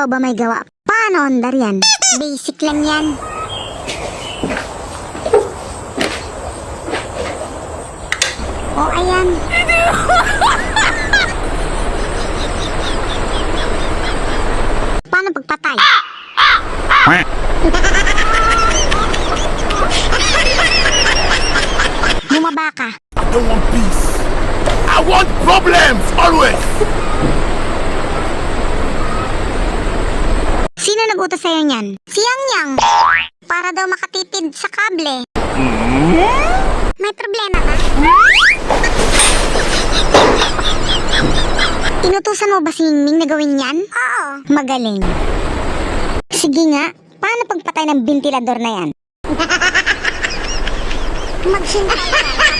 Ikaw ba may gawa? Paano andar yan? Basic lang yan. O ayan. Paano pagpatay? Bumaba ka. I don't want peace. I want problems always. Sino nag-utos sa'yo niyan? Si Yang Yang. Para daw makatipid sa kable. May problema ba? Inutusan mo ba si Mingming na gawin yan? Oo. Magaling. Sige nga, paano pagpatay ng ventilador na yan? Maghintay ka.